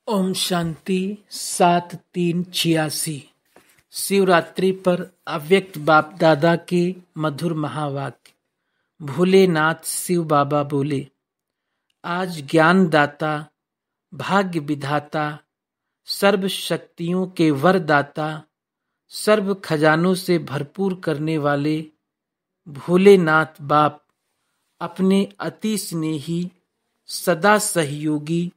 ओम शांति 7/3/86। शिवरात्रि पर अव्यक्त बाप दादा के मधुर महावाक्य। भोलेनाथ शिव बाबा बोले, आज ज्ञान दाता, भाग्य विधाता, सर्व शक्तियों के वरदाता, सर्व खजानों से भरपूर करने वाले भोलेनाथ बाप अपने अति स्नेही, सदा सहयोगी,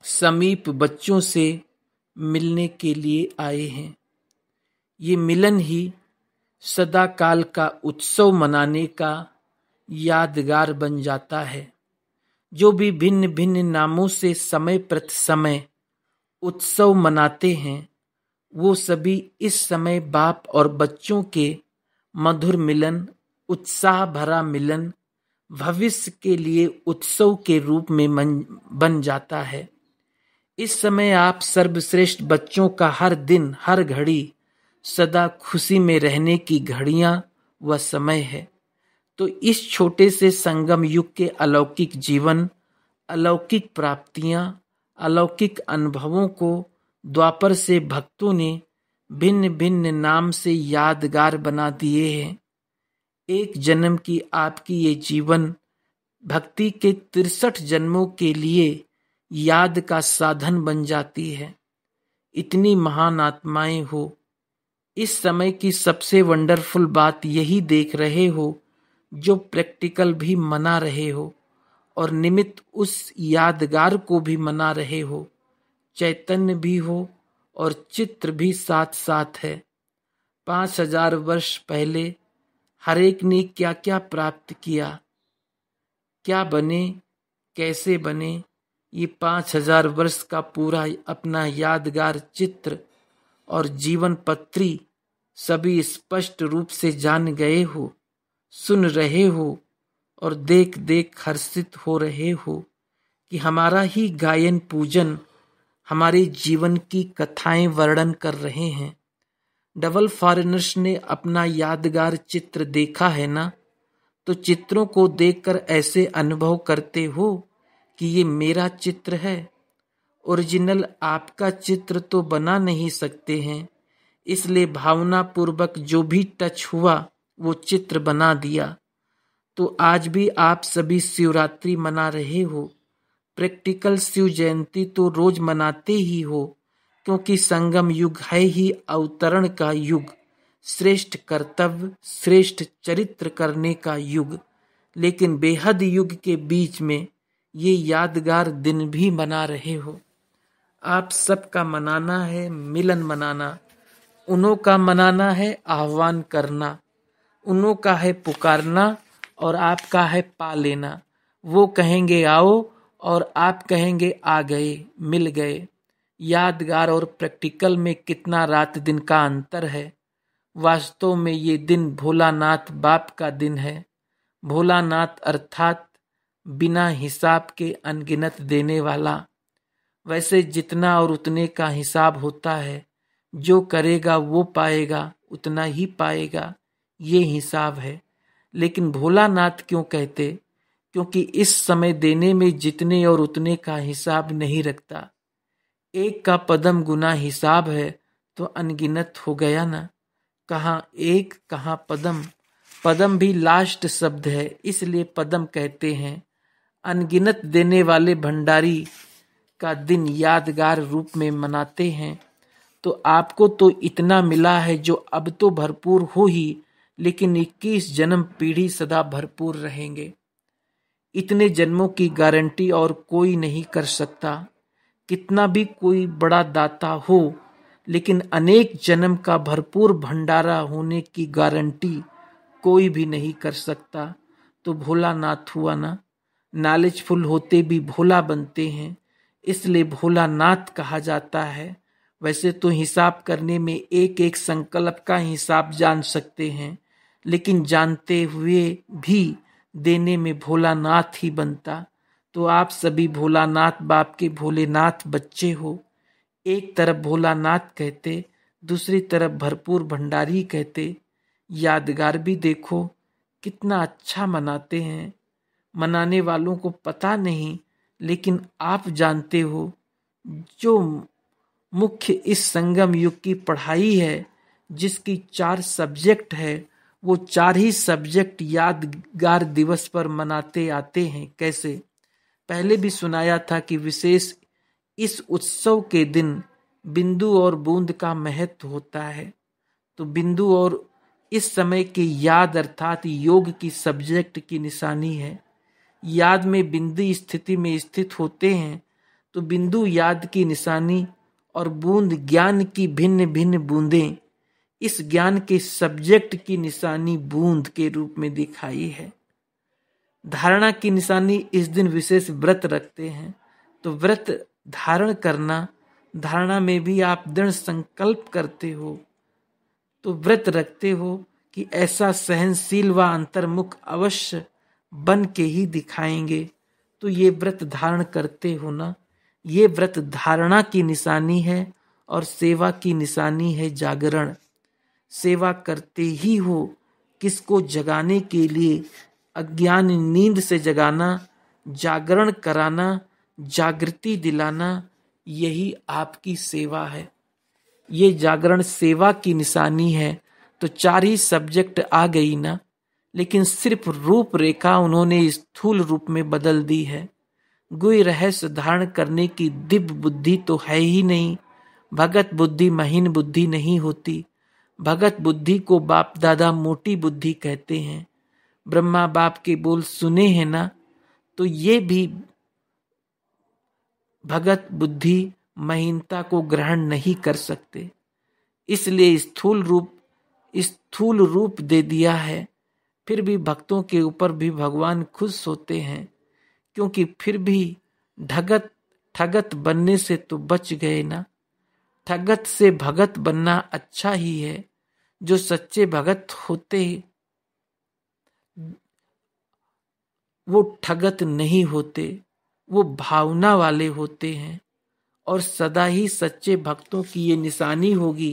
समीप बच्चों से मिलने के लिए आए हैं। ये मिलन ही सदा काल का उत्सव मनाने का यादगार बन जाता है। जो भी भिन्न भिन्न नामों से समय प्रति समय उत्सव मनाते हैं, वो सभी इस समय बाप और बच्चों के मधुर मिलन, उत्साह भरा मिलन भविष्य के लिए उत्सव के रूप में बन जाता है। इस समय आप सर्वश्रेष्ठ बच्चों का हर दिन हर घड़ी सदा खुशी में रहने की घड़ियां व समय है। तो इस छोटे से संगम युग के अलौकिक जीवन, अलौकिक प्राप्तियां, अलौकिक अनुभवों को द्वापर से भक्तों ने भिन्न भिन्न नाम से यादगार बना दिए हैं। एक जन्म की आपकी ये जीवन भक्ति के 63 जन्मों के लिए याद का साधन बन जाती है। इतनी महान आत्माएं हो, इस समय की सबसे वंडरफुल बात यही देख रहे हो जो प्रैक्टिकल भी मना रहे हो और निमित्त उस यादगार को भी मना रहे हो। चैतन्य भी हो और चित्र भी साथ साथ है। 5000 वर्ष पहले हर एक ने क्या क्या प्राप्त किया, क्या बने, कैसे बने, ये 5000 वर्ष का पूरा अपना यादगार चित्र और जीवन पत्री सभी स्पष्ट रूप से जान गए हो, सुन रहे हो और देख देख हर्षित हो रहे हो कि हमारा ही गायन पूजन हमारे जीवन की कथाएं वर्णन कर रहे हैं। डबल फॉरेनर्स ने अपना यादगार चित्र देखा है ना, तो चित्रों को देखकर ऐसे अनुभव करते हो कि ये मेरा चित्र है। ओरिजिनल आपका चित्र तो बना नहीं सकते हैं, इसलिए भावना पूर्वक जो भी टच हुआ वो चित्र बना दिया। तो आज भी आप सभी शिवरात्रि मना रहे हो। प्रैक्टिकल शिव जयंती तो रोज मनाते ही हो, क्योंकि संगम युग है ही अवतरण का युग, श्रेष्ठ कर्तव्य, श्रेष्ठ चरित्र करने का युग। लेकिन बेहद युग के बीच में ये यादगार दिन भी मना रहे हो। आप सबका मनाना है मिलन मनाना, उन्हों का मनाना है आह्वान करना, उन्हों का है पुकारना और आपका है पा लेना। वो कहेंगे आओ और आप कहेंगे आ गए, मिल गए। यादगार और प्रैक्टिकल में कितना रात दिन का अंतर है। वास्तव में ये दिन भोलानाथ बाप का दिन है। भोलानाथ अर्थात बिना हिसाब के अनगिनत देने वाला। वैसे जितना और उतने का हिसाब होता है, जो करेगा वो पाएगा, उतना ही पाएगा, ये हिसाब है। लेकिन भोलानाथ क्यों कहते? क्योंकि इस समय देने में जितने और उतने का हिसाब नहीं रखता। एक का पदम गुना हिसाब है तो अनगिनत हो गया ना। कहाँ एक कहाँ पदम, पदम भी लास्ट शब्द है, इसलिए पदम कहते हैं। अनगिनत देने वाले भंडारी का दिन यादगार रूप में मनाते हैं। तो आपको तो इतना मिला है जो अब तो भरपूर हो ही, लेकिन 21 जन्म पीढ़ी सदा भरपूर रहेंगे। इतने जन्मों की गारंटी और कोई नहीं कर सकता। कितना भी कोई बड़ा दाता हो, लेकिन अनेक जन्म का भरपूर भंडारा होने की गारंटी कोई भी नहीं कर सकता। तो भोलानाथ हुआ ना। नॉलेजफुल होते भी भोला बनते हैं, इसलिए भोलानाथ कहा जाता है। वैसे तो हिसाब करने में एक एक संकल्प का हिसाब जान सकते हैं, लेकिन जानते हुए भी देने में भोलानाथ ही बनता। तो आप सभी भोलानाथ बाप के भोलेनाथ बच्चे हो। एक तरफ भोलानाथ कहते, दूसरी तरफ भरपूर भंडारी कहते। यादगार भी देखो कितना अच्छा मनाते हैं। मनाने वालों को पता नहीं लेकिन आप जानते हो जो मुख्य इस संगम युग की पढ़ाई है, जिसकी 4 सब्जेक्ट है, वो 4 ही सब्जेक्ट यादगार दिवस पर मनाते आते हैं। कैसे? पहले भी सुनाया था कि विशेष इस उत्सव के दिन बिंदु और बूंद का महत्व होता है। तो बिंदु और इस समय की याद अर्थात योग की सब्जेक्ट की निशानी है। याद में बिंदु स्थिति में स्थित होते हैं, तो बिंदु याद की निशानी और बूंद ज्ञान की भिन्न भिन्न बूंदें इस ज्ञान के सब्जेक्ट की निशानी बूंद के रूप में दिखाई है। धारणा की निशानी इस दिन विशेष व्रत रखते हैं। तो व्रत धारण करना, धारणा में भी आप दृढ़ संकल्प करते हो, तो व्रत रखते हो कि ऐसा सहनशील व अंतर्मुख अवश्य बन के ही दिखाएंगे। तो ये व्रत धारण करते हो ना, ये व्रत धारणा की निशानी है और सेवा की निशानी है जागरण। सेवा करते ही हो, किसको जगाने के लिए? अज्ञान नींद से जगाना, जागरण कराना, जागृति दिलाना, यही आपकी सेवा है। ये जागरण सेवा की निशानी है। तो 4 ही सब्जेक्ट आ गई ना, लेकिन सिर्फ रूपरेखा उन्होंने स्थूल रूप में बदल दी है। गुह्य रहस्य धारण करने की दिव्य बुद्धि तो है ही नहीं। भगत बुद्धि महीन बुद्धि नहीं होती। भगत बुद्धि को बाप दादा मोटी बुद्धि कहते हैं। ब्रह्मा बाप के बोल सुने हैं ना, तो ये भी भगत बुद्धि महीनता को ग्रहण नहीं कर सकते, इसलिए स्थूल रूप दे दिया है। फिर भी भक्तों के ऊपर भी भगवान खुश होते हैं, क्योंकि फिर भी ठगत बनने से तो बच गए ना। ठगत से भगत बनना अच्छा ही है। जो सच्चे भगत होते वो ठगत नहीं होते, वो भावना वाले होते हैं। और सदा ही सच्चे भक्तों की ये निशानी होगी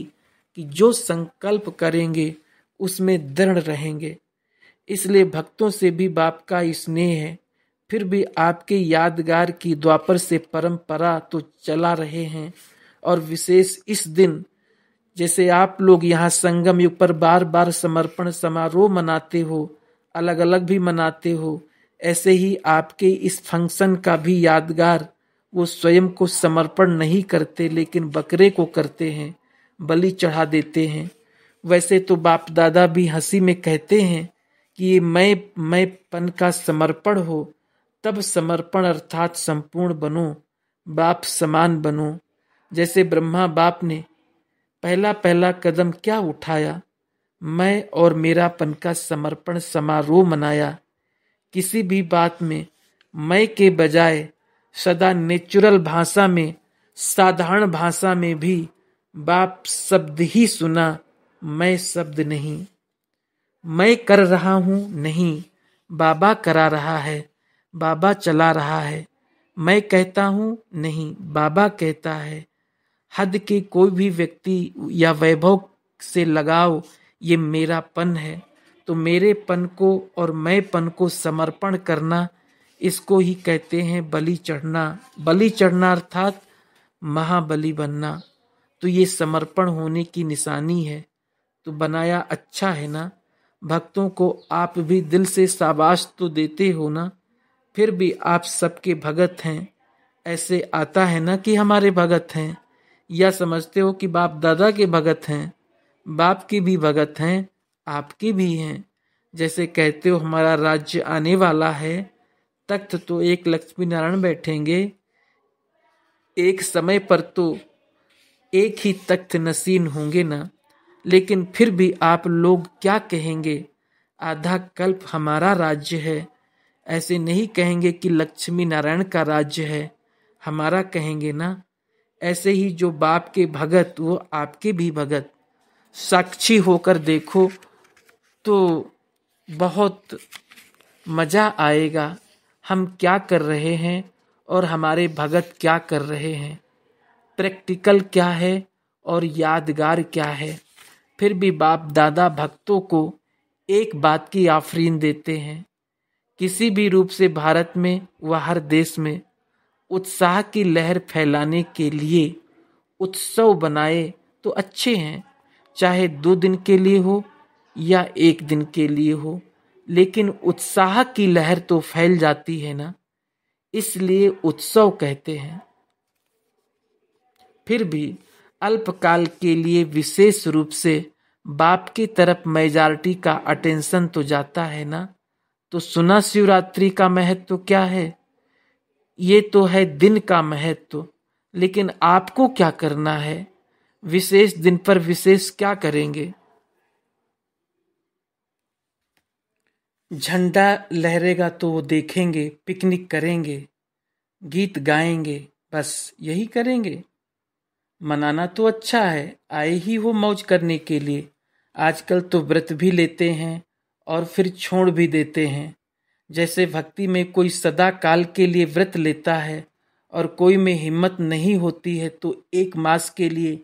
कि जो संकल्प करेंगे उसमें दृढ़ रहेंगे। इसलिए भक्तों से भी बाप का स्नेह है। फिर भी आपके यादगार की द्वापर से परंपरा तो चला रहे हैं। और विशेष इस दिन, जैसे आप लोग यहाँ संगम युग पर बार बार समर्पण समारोह मनाते हो, अलग अलग भी मनाते हो, ऐसे ही आपके इस फंक्शन का भी यादगार वो स्वयं को समर्पण नहीं करते, लेकिन बकरे को करते हैं, बलि चढ़ा देते हैं। वैसे तो बाप दादा भी हंसी में कहते हैं कि ये मैं पन का समर्पण हो, तब समर्पण अर्थात संपूर्ण बनो, बाप समान बनो। जैसे ब्रह्मा बाप ने पहला कदम क्या उठाया? मैं और मेरापन का समर्पण समारोह मनाया। किसी भी बात में मैं के बजाय सदा नेचुरल भाषा में, साधारण भाषा में भी बाप शब्द ही सुना, मैं शब्द नहीं। मैं कर रहा हूं नहीं, बाबा करा रहा है, बाबा चला रहा है। मैं कहता हूं नहीं, बाबा कहता है। हद के कोई भी व्यक्ति या वैभव से लगाव, ये मेरापन है। तो मेरेपन को और मैंपन को समर्पण करना, इसको ही कहते हैं बलि चढ़ना। बलि चढ़ना अर्थात महाबली बनना। तो ये समर्पण होने की निशानी है। तो बनाया अच्छा है ना। भक्तों को आप भी दिल से शाबाश तो देते हो ना, फिर भी आप सबके भगत हैं। ऐसे आता है ना कि हमारे भगत हैं, या समझते हो कि बाप दादा के भगत हैं? बाप की भी भगत हैं, आपकी भी हैं। जैसे कहते हो हमारा राज्य आने वाला है, तख्त तो एक लक्ष्मी नारायण बैठेंगे, एक समय पर तो एक ही तख्त नसीन होंगे ना। लेकिन फिर भी आप लोग क्या कहेंगे? आधा कल्प हमारा राज्य है, ऐसे नहीं कहेंगे कि लक्ष्मी नारायण का राज्य है, हमारा कहेंगे ना। ऐसे ही जो बाप के भगत, वो आपके भी भगत। साक्षी होकर देखो तो बहुत मजा आएगा। हम क्या कर रहे हैं और हमारे भगत क्या कर रहे हैं, प्रैक्टिकल क्या है और यादगार क्या है। फिर भी बाप दादा भक्तों को एक बात की आफरीन देते हैं। किसी भी रूप से भारत में व हर देश में उत्साह की लहर फैलाने के लिए उत्सव बनाए तो अच्छे हैं, चाहे 2 दिन के लिए हो या 1 दिन के लिए हो, लेकिन उत्साह की लहर तो फैल जाती है ना, इसलिए उत्सव कहते हैं। फिर भी अल्पकाल के लिए विशेष रूप से बाप की तरफ मेजॉरिटी का अटेंशन तो जाता है ना। तो सुना शिवरात्रि का महत्व क्या है? ये तो है दिन का महत्व, लेकिन आपको क्या करना है? विशेष दिन पर विशेष क्या करेंगे? झंडा लहरेगा तो वो देखेंगे, पिकनिक करेंगे, गीत गाएंगे, बस यही करेंगे। मनाना तो अच्छा है, आए ही हो मौज करने के लिए। आजकल तो व्रत भी लेते हैं और फिर छोड़ भी देते हैं। जैसे भक्ति में कोई सदा काल के लिए व्रत लेता है और कोई में हिम्मत नहीं होती है तो 1 मास के लिए,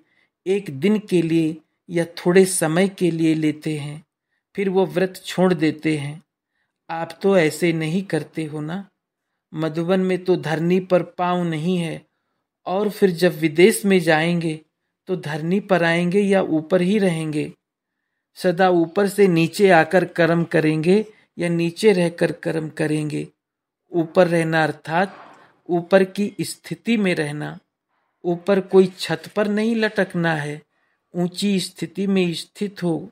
1 दिन के लिए या थोड़े समय के लिए लेते हैं, फिर वो व्रत छोड़ देते हैं। आप तो ऐसे नहीं करते हो ना। मधुबन में तो धरनी पर पाँव नहीं है, और फिर जब विदेश में जाएंगे तो धरनी पर आएंगे या ऊपर ही रहेंगे? सदा ऊपर से नीचे आकर कर्म करेंगे या नीचे रहकर कर्म करेंगे? ऊपर रहना अर्थात ऊपर की स्थिति में रहना। ऊपर कोई छत पर नहीं लटकना है, ऊंची स्थिति में स्थित हो।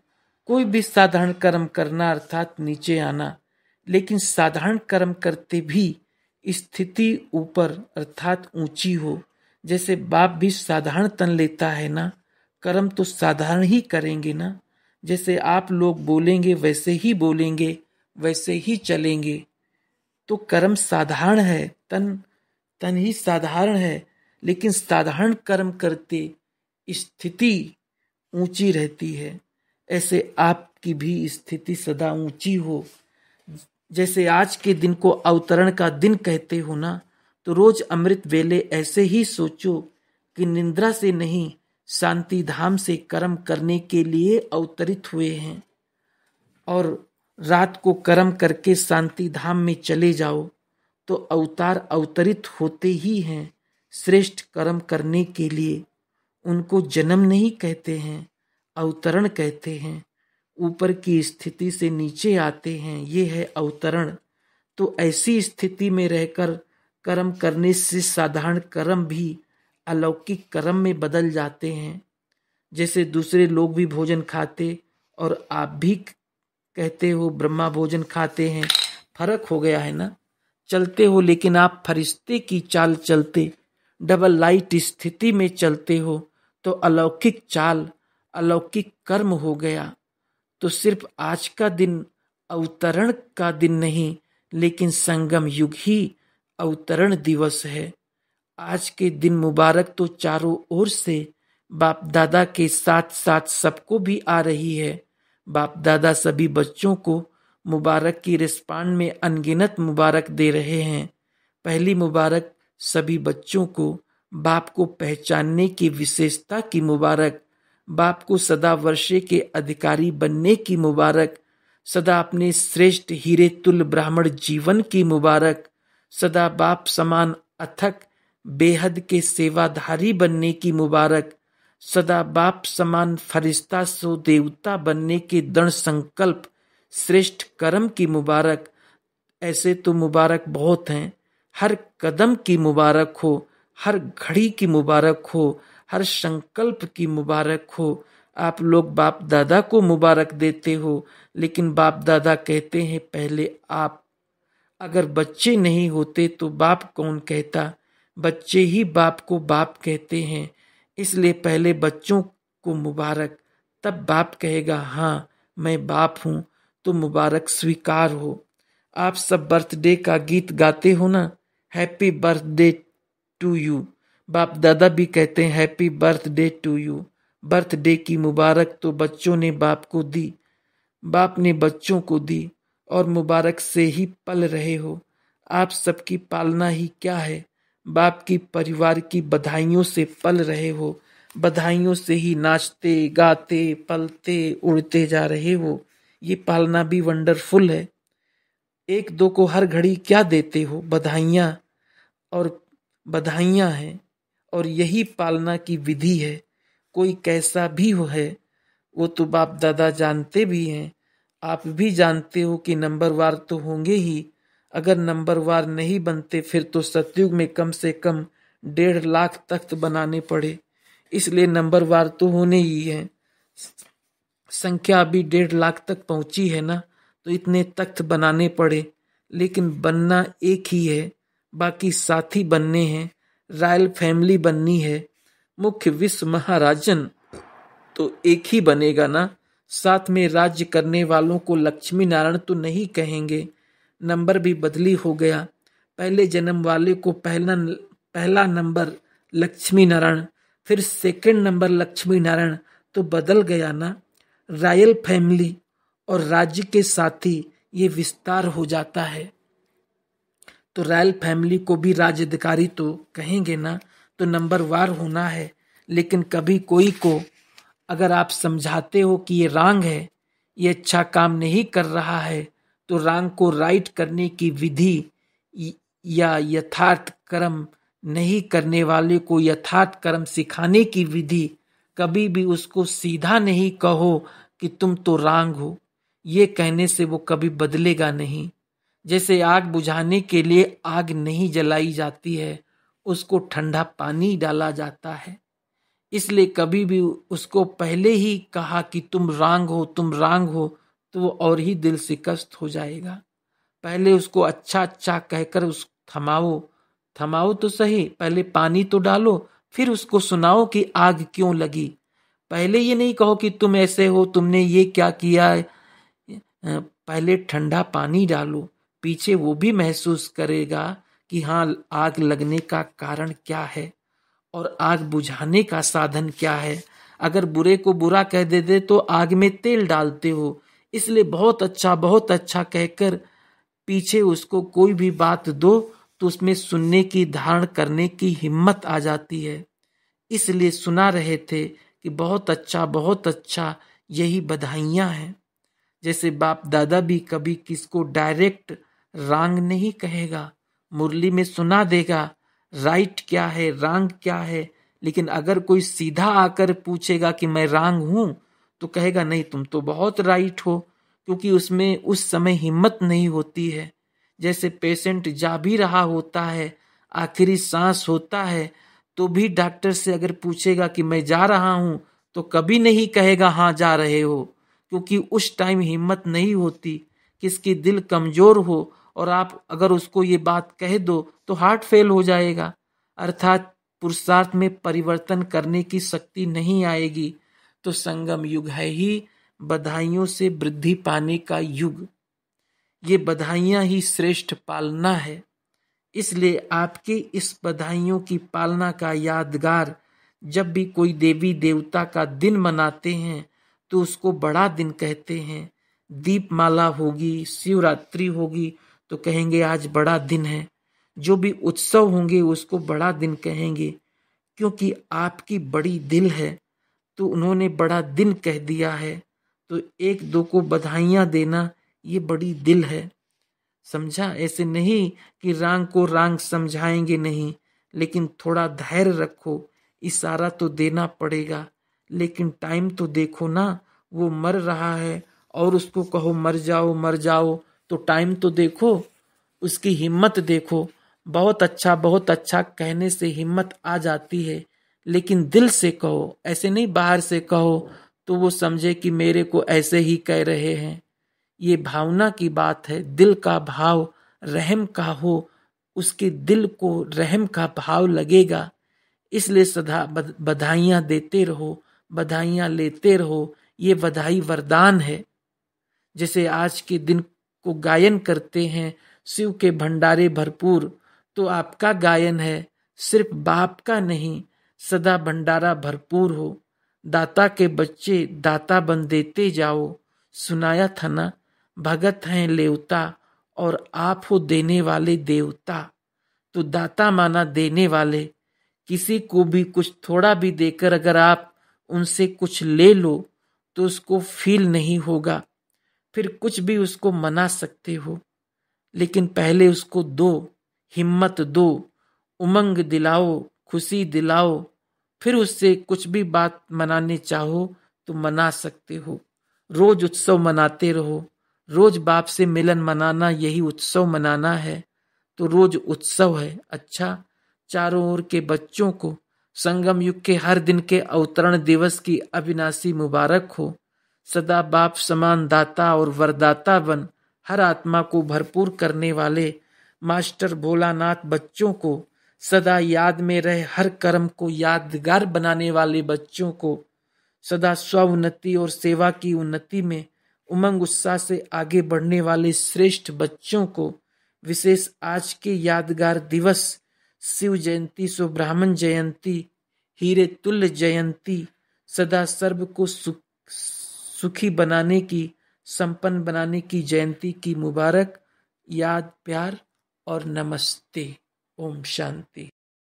कोई भी साधारण कर्म करना अर्थात नीचे आना, लेकिन साधारण कर्म करते भी स्थिति ऊपर अर्थात ऊंची हो। जैसे बाप भी साधारण तन लेता है ना, कर्म तो साधारण ही करेंगे ना। जैसे आप लोग बोलेंगे वैसे ही बोलेंगे, वैसे ही चलेंगे। तो कर्म साधारण है, तन ही साधारण है, लेकिन साधारण कर्म करते स्थिति ऊंची रहती है। ऐसे आपकी भी स्थिति सदा ऊंची हो। जैसे आज के दिन को अवतरण का दिन कहते हो ना, तो रोज अमृत वेले ऐसे ही सोचो कि निंद्रा से नहीं, शांति धाम से कर्म करने के लिए अवतरित हुए हैं, और रात को कर्म करके शांति धाम में चले जाओ। तो अवतार अवतरित होते ही हैं श्रेष्ठ कर्म करने के लिए। उनको जन्म नहीं कहते हैं, अवतरण कहते हैं। ऊपर की स्थिति से नीचे आते हैं, ये है अवतरण। तो ऐसी स्थिति में रहकर कर्म करने से साधारण कर्म भी अलौकिक कर्म में बदल जाते हैं। जैसे दूसरे लोग भी भोजन खाते और आप भी कहते हो ब्रह्मा भोजन खाते हैं, फर्क हो गया है ना। चलते हो लेकिन आप फरिश्ते की चाल चलते, डबल लाइट स्थिति में चलते हो, तो अलौकिक चाल, अलौकिक कर्म हो गया। तो सिर्फ आज का दिन अवतरण का दिन नहीं, लेकिन संगम युग ही अवतरण दिवस है। आज के दिन मुबारक तो चारों ओर से बाप दादा के साथ साथ सबको भी आ रही है। बाप दादा सभी बच्चों को मुबारक की रिस्पांड में अनगिनत मुबारक दे रहे हैं। पहली मुबारक सभी बच्चों को बाप को पहचानने की विशेषता की मुबारक, बाप को सदा वर्षे के अधिकारी बनने की मुबारक, सदा अपने श्रेष्ठ हीरे तुल्य ब्राह्मण जीवन की मुबारक, सदा बाप समान अथक बेहद के सेवाधारी बनने की मुबारक, सदा बाप समान फरिश्ता सो देवता बनने के दृढ़ संकल्प श्रेष्ठ कर्म की मुबारक। ऐसे तो मुबारक बहुत हैं। हर कदम की मुबारक हो, हर घड़ी की मुबारक हो, हर संकल्प की मुबारक हो। आप लोग बाप दादा को मुबारक देते हो, लेकिन बाप दादा कहते हैं पहले आप। अगर बच्चे नहीं होते तो बाप कौन कहता? बच्चे ही बाप को बाप कहते हैं। इसलिए पहले बच्चों को मुबारक, तब बाप कहेगा हाँ मैं बाप हूँ, तो मुबारक स्वीकार हो। आप सब बर्थडे का गीत गाते हो ना, हैप्पी बर्थडे टू यू। बाप दादा भी कहते हैं happy birthday to you. Birthday की मुबारक तो बच्चों ने बाप को दी, बाप ने बच्चों को दी, और मुबारक से ही पल रहे हो। आप सबकी पालना ही क्या है? बाप की परिवार की बधाइयों से पल रहे हो, बधाइयों से ही नाचते गाते पलते उड़ते जा रहे हो। ये पालना भी वंडरफुल है। एक दो को हर घड़ी क्या देते हो? बधाइयाँ। और बधाइयाँ हैं और यही पालना की विधि है। कोई कैसा भी हो है, वो तो बाप दादा जानते भी हैं, आप भी जानते हो कि नंबरवार तो होंगे ही। अगर नंबरवार नहीं बनते फिर तो सतयुग में कम से कम 1.5 लाख तख्त बनाने पड़े, इसलिए नंबरवार तो होने ही है। संख्या अभी 1.5 लाख तक पहुंची है ना, तो इतने तख्त बनाने पड़े, लेकिन बनना एक ही है, बाकी साथी बनने हैं, रॉयल फैमिली बननी है, मुख्य विश्व महाराजन तो एक ही बनेगा ना। साथ में राज्य करने वालों को लक्ष्मी नारायण तो नहीं कहेंगे। नंबर भी बदली हो गया, पहले जन्म वाले को पहला नंबर लक्ष्मी नारायण, फिर सेकंड नंबर लक्ष्मी नारायण, तो बदल गया ना। रॉयल फैमिली और राज्य के साथी ये विस्तार हो जाता है, तो रॉयल फैमिली को भी राज्याधिकारी तो कहेंगे ना, तो नंबरवार होना है। लेकिन कभी कोई को अगर आप समझाते हो कि ये रॉन्ग है, ये अच्छा काम नहीं कर रहा है, तो रॉन्ग को राइट करने की विधि या यथार्थ कर्म नहीं करने वाले को यथार्थ कर्म सिखाने की विधि, कभी भी उसको सीधा नहीं कहो कि तुम तो रॉन्ग हो। ये कहने से वो कभी बदलेगा नहीं। जैसे आग बुझाने के लिए आग नहीं जलाई जाती है, उसको ठंडा पानी डाला जाता है। इसलिए कभी भी उसको पहले ही कहा कि तुम रॉन्ग हो, तुम रॉन्ग हो, तो वो और ही दिल शिकस्त हो जाएगा। पहले उसको अच्छा अच्छा कहकर उस थमाओ तो सही, पहले पानी तो डालो, फिर उसको सुनाओ कि आग क्यों लगी। पहले ये नहीं कहो कि तुम ऐसे हो, तुमने ये क्या किया। पहले ठंडा पानी डालो, पीछे वो भी महसूस करेगा कि हाँ, आग लगने का कारण क्या है और आग बुझाने का साधन क्या है। अगर बुरे को बुरा कह देते तो आग में तेल डालते हो, इसलिए बहुत अच्छा कहकर पीछे उसको कोई भी बात दो तो उसमें सुनने की, धारण करने की हिम्मत आ जाती है। इसलिए सुना रहे थे कि बहुत अच्छा, यही बधाइयाँ हैं। जैसे बाप दादा भी कभी किसको डायरेक्ट रॉन्ग नहीं कहेगा, मुरली में सुना देगा राइट क्या है, रॉन्ग क्या है। लेकिन अगर कोई सीधा आकर पूछेगा कि मैं रॉन्ग हूं, तो कहेगा नहीं, तुम तो बहुत राइट हो, क्योंकि उसमें उस समय हिम्मत नहीं होती है। जैसे पेशेंट जा भी रहा होता है, आखिरी सांस होता है, तो भी डॉक्टर से अगर पूछेगा कि मैं जा रहा हूं, तो कभी नहीं कहेगा हाँ जा रहे हो, क्योंकि उस टाइम हिम्मत नहीं होती। किसकी दिल कमजोर हो और आप अगर उसको ये बात कह दो तो हार्ट फेल हो जाएगा, अर्थात पुरुषार्थ में परिवर्तन करने की शक्ति नहीं आएगी। तो संगम युग है ही बधाइयों से वृद्धि पाने का युग। ये बधाइयां ही श्रेष्ठ पालना है। इसलिए आपकी इस बधाइयों की पालना का यादगार जब भी कोई देवी देवता का दिन मनाते हैं तो उसको बड़ा दिन कहते हैं। दीपमाला होगी, शिवरात्रि होगी तो कहेंगे आज बड़ा दिन है। जो भी उत्सव होंगे उसको बड़ा दिन कहेंगे, क्योंकि आपकी बड़ी दिल है तो उन्होंने बड़ा दिन कह दिया है। तो एक दो को बधाइयां देना ये बड़ी दिल है, समझा। ऐसे नहीं कि रॉन्ग को रॉन्ग समझाएंगे नहीं, लेकिन थोड़ा धैर्य रखो, इशारा तो देना पड़ेगा, लेकिन टाइम तो देखो ना, वो मर रहा है और उसको कहो मर जाओ, तो टाइम तो देखो, उसकी हिम्मत देखो। बहुत अच्छा कहने से हिम्मत आ जाती है, लेकिन दिल से कहो, ऐसे नहीं बाहर से कहो तो वो समझे कि मेरे को ऐसे ही कह रहे हैं। ये भावना की बात है, दिल का भाव रहम का हो, उसके दिल को रहम का भाव लगेगा। इसलिए सदा बधाइयां देते रहो, बधाइयां लेते रहो, ये बधाई वरदान है। जैसे आज के दिन को गायन करते हैं, शिव के भंडारे भरपूर, तो आपका गायन है, सिर्फ बाप का नहीं, सदा भंडारा भरपूर हो। दाता के बच्चे दाता बन देते जाओ, सुनाया था ना, भगत हैं लेवता और आप हो देने वाले देवता। तो दाता माना देने वाले, किसी को भी कुछ थोड़ा भी देकर अगर आप उनसे कुछ ले लो तो उसको फील नहीं होगा, फिर कुछ भी उसको मना सकते हो, लेकिन पहले उसको दो, हिम्मत दो, उमंग दिलाओ, खुशी दिलाओ, फिर उससे कुछ भी बात मनाने चाहो तो मना सकते हो। रोज उत्सव मनाते रहो। रोज बाप से मिलन मनाना यही उत्सव मनाना है, तो रोज उत्सव है। अच्छा, चारों ओर के बच्चों को संगम युग के हर दिन के अवतरण दिवस की अविनाशी मुबारक हो। सदा बाप समान दाता और वरदाता बन हर आत्मा को भरपूर करने वाले मास्टर भोलानाथ बच्चों को सदा याद में रहे। हर कर्म को यादगार बनाने वाले बच्चों को सदा स्व उन्नति और सेवा की उन्नति में उमंग उत्साह से आगे बढ़ने वाले श्रेष्ठ बच्चों को विशेष आज के यादगार दिवस शिव जयंती, सो ब्राह्मण जयंती, हीरे तुल्य जयंती, सदा सर्व को सुखी बनाने की, संपन्न बनाने की जयंती की मुबारक याद, प्यार और नमस्ते। ओम शांति।